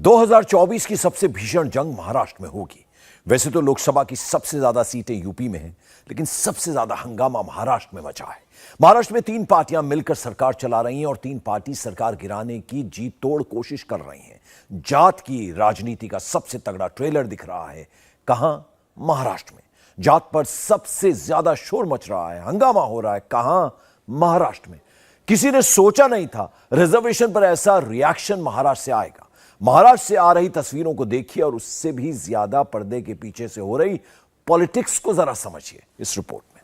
2024 की सबसे भीषण जंग महाराष्ट्र में होगी। वैसे तो लोकसभा की सबसे ज्यादा सीटें यूपी में हैं, लेकिन सबसे ज्यादा हंगामा महाराष्ट्र में मचा है। महाराष्ट्र में 3 पार्टियां मिलकर सरकार चला रही हैं और 3 पार्टी सरकार गिराने की जी तोड़ कोशिश कर रही हैं। जात की राजनीति का सबसे तगड़ा ट्रेलर दिख रहा है। कहां? महाराष्ट्र में। जात पर सबसे ज्यादा शोर मच रहा है, हंगामा हो रहा है। कहां? महाराष्ट्र में। किसी ने सोचा नहीं था रिजर्वेशन पर ऐसा रिएक्शन महाराष्ट्र से आएगा। महाराष्ट्र से आ रही तस्वीरों को देखिए और उससे भी ज्यादा पर्दे के पीछे से हो रही पॉलिटिक्स को जरा समझिए इस रिपोर्ट में।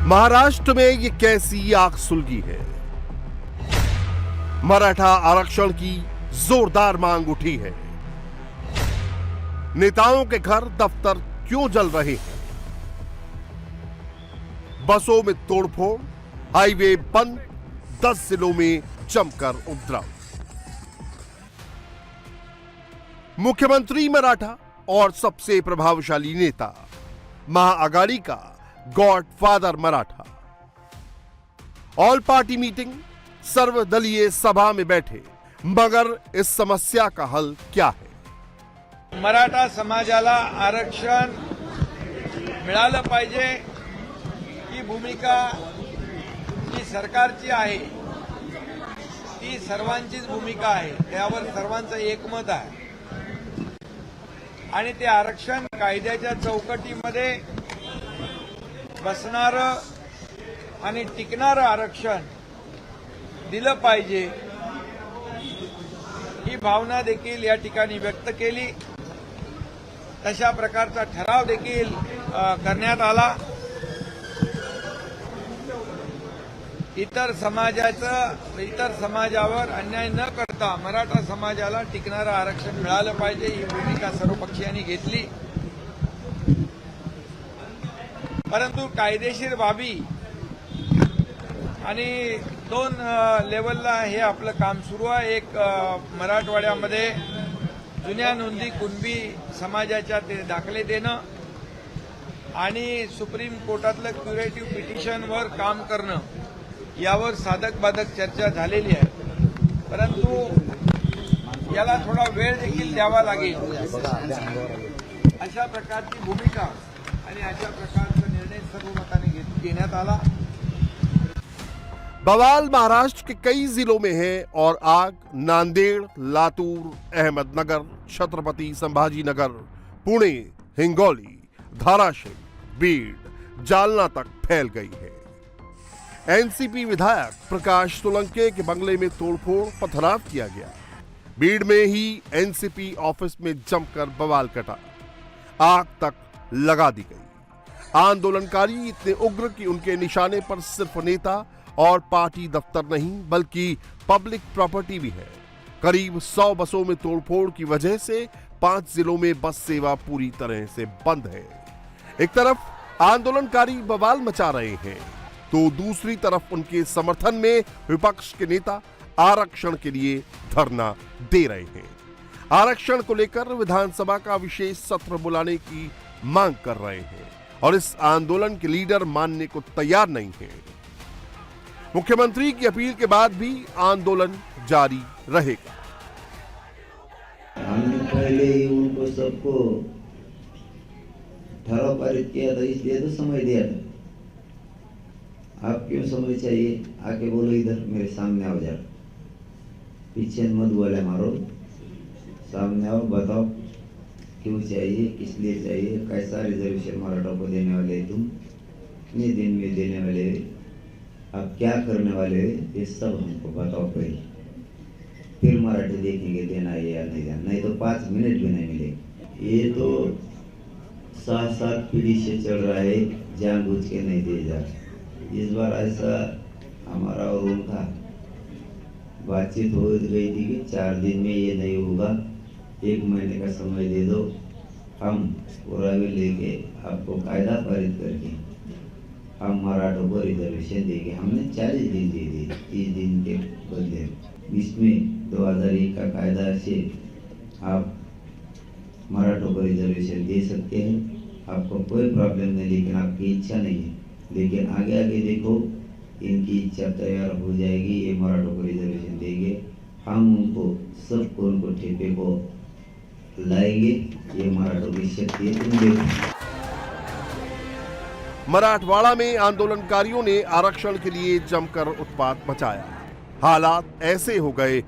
महाराष्ट्र में ये कैसी आग सुलगी है। मराठा आरक्षण की जोरदार मांग उठी है। नेताओं के घर दफ्तर क्यों जल रहे हैं? बसों में तोड़फोड़, हाईवे बंद, 10 जिलों में जमकर उपद्रव। मुख्यमंत्री मराठा और सबसे प्रभावशाली नेता महाआघाड़ी का godfather Maratha all party meeting, सर्वदलीय सभा में बैठे, मगर इस समस्या का हल क्या है? मराठा समाजाला आरक्षण मिळालं पाहिजे ही भूमिका जी सरकारची आहे ती सर्वांचीच भूमिका आहे। त्यावर सर्वांचं एकमत आहे आणि ते आरक्षण कायद्याच्या चौकटीमध्ये बसणारं आणि टिकणारं आरक्षण दिलं पाहिजे ही भावना देखील या ठिकाणी व्यक्त केली। तशा प्रकारचा ठराव देखील करण्यात आला। इतर समाजावर अन्याय न करता मराठा समाजाला टिकणारं आरक्षण मिळालं पाहिजे ही भूमिका सर्व पक्षीयांनी घेतली। परंतु कायदेशीर बाबी आणि 2 लेवलला हे आपलं काम सुरू आहे। एक मराठवाड्यामध्ये जुन्या नोंदी कुणबी समाजाच्या ते दाखले देणं आणि सुप्रीम कोर्टातलं क्युरेटिव्ह पिटिशनवर काम करणं यावर साधक बाधक चर्चा झालेली आहे। परंतु याला थोडा वेळ देखील द्यावा लागेल। अशा प्रकारची भूमिका आणि अशा प्रकारचा निर्णय सर्वमताने घेण्यात आला। बवाल महाराष्ट्र के कई जिलों में है और आग नांदेड़, लातूर, अहमदनगर, छत्रपति संभाजीनगर, पुणे, हिंगोली, धाराशिव, बीड, जालना तक फैल गई है। एनसीपी विधायक प्रकाश सोलंके के बंगले में तोड़फोड़, पथराव किया गया। बीड में ही एनसीपी ऑफिस में जमकर बवाल कटा, आग तक लगा दी गई। आंदोलनकारी इतने उग्र कि उनके निशाने पर सिर्फ नेता और पार्टी दफ्तर नहीं बल्कि पब्लिक प्रॉपर्टी भी है। करीब 100 बसों में तोड़फोड़ की वजह से 5 जिलों में बस सेवा पूरी तरह से बंद है। एक तरफ आंदोलनकारी बवाल मचा रहे हैं तो दूसरी तरफ उनके समर्थन में विपक्ष के नेता आरक्षण के लिए धरना दे रहे हैं। आरक्षण को लेकर विधानसभा का विशेष सत्र बुलाने की मांग कर रहे हैं और इस आंदोलन के लीडर मानने को तैयार नहीं है। मुख्यमंत्री की अपील के बाद भी आंदोलन जारी रहेगा। हमने पहले ही उनको सबको ठराव पारित किया था, इसलिए तो समय दिया था। आप क्यों समय चाहिए? आके बोलो, इधर मेरे सामने आओ, जरा पीछे मत बोले मारो, सामने आओ, बताओ क्यों चाहिए, किस लिए चाहिए, कैसा रिजर्वेशन मराठा को देने वाले तुम, कितने दिन में देने वाले, आप क्या करने वाले, ये सब हमको बताओ पहले, फिर मराठी देखेंगे देना है या नहीं देना। नहीं तो 5 मिनट भी नहीं मिलेंगे। ये तो 7 पीढ़ी से चल रहा है, जानबूझ के नहीं दिए जा रहे। इस बार ऐसा हमारा और उनका बातचीत हो गई थी कि 4 दिन में ये नहीं होगा, 1 महीने का समय दे दो, हम पुरावे लेके आपको कायदा पारित करके हम मराठों को रिजर्वेशन देंगे। हमने 40 दिन दे दिए 30 दिन के बदले। इसमें 2001 का कायदा से आप मराठों को रिजर्वेशन दे सकते हैं, आपको कोई प्रॉब्लम नहीं, लेकिन आपकी इच्छा नहीं है। लेकिन आगे आगे देखो, इनकी इच्छा तैयार हो जाएगी, ये मराठों को रिजर्वेशन देंगे, हम उनको सबको उनको ठेपे को लाएंगे। ये मराठों की शक्ति है, तुम देखो। मराठवाड़ा में आंदोलनकारियों ने आरक्षण के लिए जमकर उत्पात मचाया। हालात ऐसे हो गए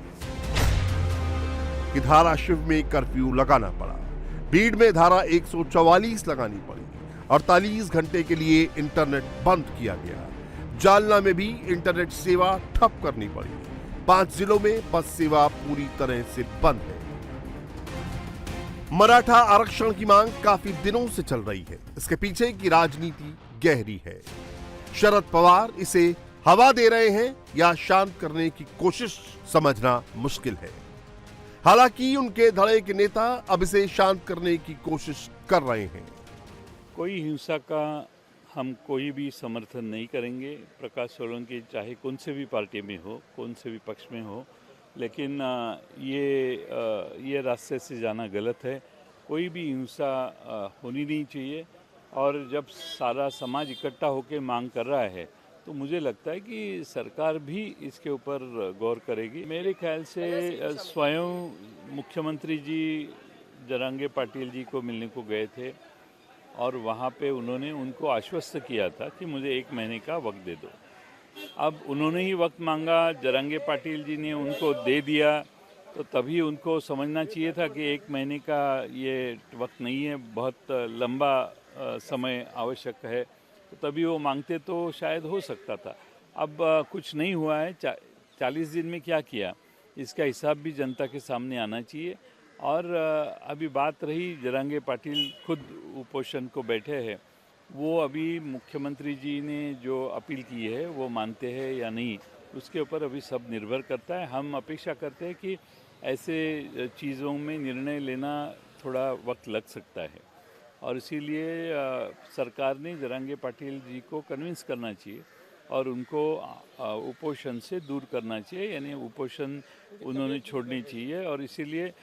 कि धाराशिव में कर्फ्यू लगाना पड़ा, बीड़ में धारा 144 लगानी पड़ी, 48 घंटे के लिए इंटरनेट बंद किया गया। जालना में भी इंटरनेट सेवा ठप करनी पड़ी। 5 जिलों में बस सेवा पूरी तरह से बंद है। मराठा आरक्षण की मांग काफी दिनों से चल रही है। इसके पीछे की राजनीति गहरी है। शरद पवार इसे हवा दे रहे हैं या शांत करने की कोशिश, समझना मुश्किल है। हालांकि उनके धड़े के नेता अब इसे शांत करने की कोशिश कर रहे हैं। कोई हिंसा का हम कोई भी समर्थन नहीं करेंगे। प्रकाश सोलंकी चाहे कौन से भी पार्टी में हो, कौन से भी पक्ष में हो, लेकिन ये रास्ते से जाना गलत है। कोई भी हिंसा होनी नहीं चाहिए। और जब सारा समाज इकट्ठा होकर मांग कर रहा है तो मुझे लगता है कि सरकार भी इसके ऊपर गौर करेगी। मेरे ख्याल से स्वयं मुख्यमंत्री जी जरांगे पाटिल जी को मिलने को गए थे और वहाँ पे उन्होंने उनको आश्वस्त किया था कि मुझे 1 महीने का वक्त दे दो। अब उन्होंने ही वक्त मांगा, जरांगे पाटिल जी ने उनको दे दिया, तो तभी उनको समझना चाहिए था कि 1 महीने का ये वक्त नहीं है, बहुत लंबा समय आवश्यक है, तो तभी वो मांगते तो शायद हो सकता था। अब कुछ नहीं हुआ है। 40 दिन में क्या किया, इसका हिसाब भी जनता के सामने आना चाहिए। और अभी बात रही, जरांगे पाटिल खुद उपोषण को बैठे हैं, वो अभी मुख्यमंत्री जी ने जो अपील की है वो मानते हैं या नहीं, उसके ऊपर अभी सब निर्भर करता है। हम अपेक्षा करते हैं कि ऐसे चीज़ों में निर्णय लेना थोड़ा वक्त लग सकता है और इसीलिए सरकार ने जरांगे पाटिल जी को कन्विंस करना चाहिए और उनको उपोषण से दूर करना चाहिए, यानी उपोषण उन्होंने छोड़नी चाहिए। और इसीलिए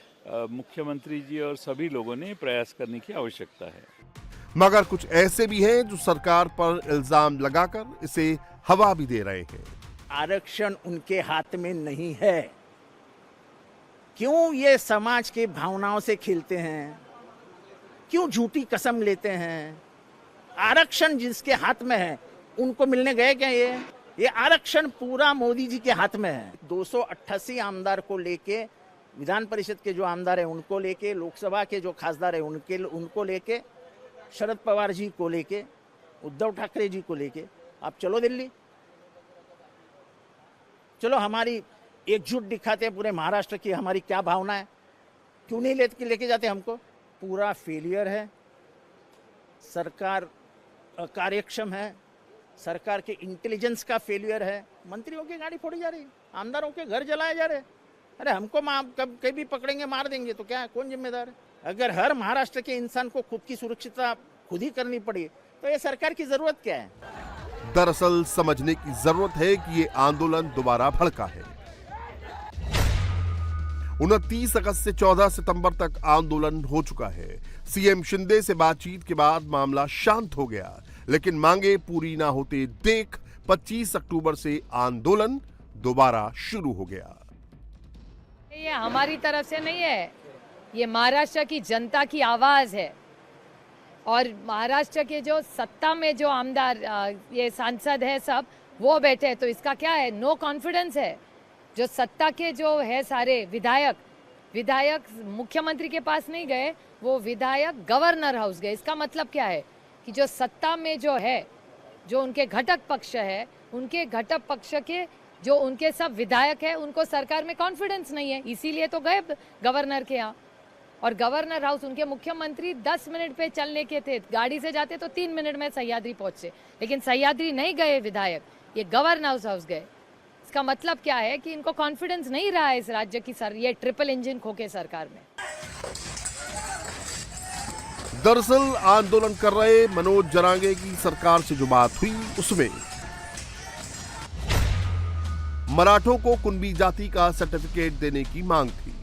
मुख्यमंत्री जी और सभी लोगों ने प्रयास करने की आवश्यकता है। मगर कुछ ऐसे भी हैं जो सरकार पर इल्जाम लगाकर इसे हवा भी दे रहे हैं। आरक्षण उनके हाथ में नहीं है। क्यों ये समाज के भावनाओं से खेलते हैं? क्यों झूठी कसम लेते हैं? आरक्षण जिसके हाथ में है उनको मिलने गए क्या? ये आरक्षण पूरा मोदी जी के हाथ में है। 288 आमदार को लेके, विधान परिषद के जो आमदार है उनको लेके, लोकसभा के जो खासदार है उनको लेके, शरद पवार जी को लेके, उद्धव ठाकरे जी को लेके आप चलो दिल्ली, चलो हमारी एकजुट दिखाते हैं पूरे महाराष्ट्र की हमारी क्या भावना है। क्यों नहीं लेके जाते हमको? पूरा फेलियर है। सरकार कार्यक्षम है, सरकार के इंटेलिजेंस का फेलियर है। मंत्रियों की गाड़ी फोड़ी जा रही, आमदारों के घर जलाए जा रहे। अरे हमको कभी पकड़ेंगे, मार देंगे तो क्या है, कौन जिम्मेदार है? अगर हर महाराष्ट्र के इंसान को खुद की सुरक्षितता खुद ही करनी पड़ी तो ये सरकार की जरूरत क्या है? दरअसल समझने की जरूरत है कि ये आंदोलन दोबारा भड़का है। 29 अगस्त से 14 सितंबर तक आंदोलन हो चुका है। सीएम शिंदे से बातचीत के बाद मामला शांत हो गया, लेकिन मांगे पूरी ना होते देख 25 अक्टूबर से आंदोलन दोबारा शुरू हो गया। ये हमारी तरफ से नहीं है, ये महाराष्ट्र की जनता की आवाज है। और महाराष्ट्र के जो सत्ता में जो आमदार ये सांसद है सब वो बैठे, तो इसका क्या है? नो कॉन्फिडेंस है। जो सत्ता के जो है सारे विधायक मुख्यमंत्री के पास नहीं गए, वो विधायक गवर्नर हाउस गए। इसका मतलब क्या है कि जो सत्ता में जो है, जो उनके घटक पक्ष है, उनके घटक पक्ष के जो उनके सब विधायक है, उनको सरकार में कॉन्फिडेंस नहीं है, इसीलिए तो गए गवर्नर के यहाँ। और गवर्नर हाउस उनके मुख्यमंत्री 10 मिनट पे चलने के थे, गाड़ी से जाते तो 3 मिनट में सह्याद्री पहुंचते, लेकिन सह्याद्री नहीं गए विधायक, ये गवर्नर हाउस गए। इसका मतलब क्या है कि इनको कॉन्फिडेंस नहीं रहा है इस राज्य की ये ट्रिपल इंजन खोके सरकार में। दरअसल आंदोलन कर रहे मनोज जरांगे की सरकार से जो बात हुई उसमें मराठों को कुणबी जाति का सर्टिफिकेट देने की मांग थी।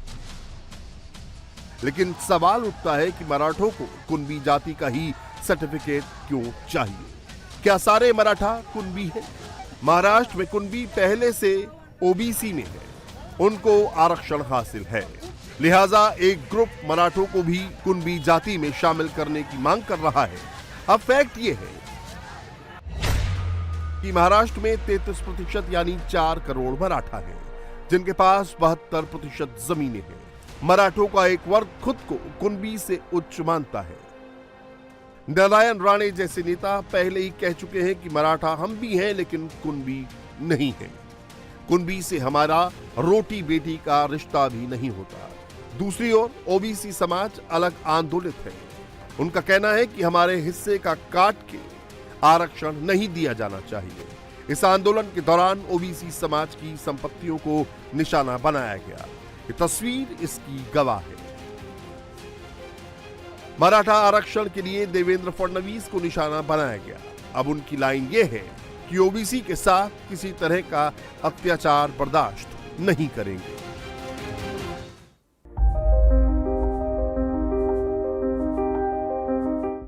लेकिन सवाल उठता है कि मराठों को कुणबी जाति का ही सर्टिफिकेट क्यों चाहिए? क्या सारे मराठा कुणबी हैं? महाराष्ट्र में कुणबी पहले से ओबीसी में है, उनको आरक्षण हासिल है, लिहाजा एक ग्रुप मराठों को भी कुणबी जाति में शामिल करने की मांग कर रहा है। अब फैक्ट ये है कि महाराष्ट्र में 33% यानी 4 करोड़ मराठा हैं, जिनके पास 72% जमीनें हैं। मराठों का एक वर्ग खुद को कुणबी से उच्च मानता है। नारायण राणे जैसे नेता पहले ही कह चुके हैं कि मराठा हम भी हैं लेकिन कुणबी नहीं है। कुणबी से हमारा रोटी बेटी का रिश्ता भी नहीं होता। दूसरी ओर ओबीसी समाज अलग आंदोलित है। उनका कहना है कि हमारे हिस्से का काट के आरक्षण नहीं दिया जाना चाहिए। इस आंदोलन के दौरान ओबीसी समाज की संपत्तियों को निशाना बनाया गया। ये तस्वीर इसकी गवाह है। मराठा आरक्षण के लिए देवेंद्र फडणवीस को निशाना बनाया गया। अब उनकी लाइन ये है कि ओबीसी के साथ किसी तरह का अत्याचार बर्दाश्त नहीं करेंगे।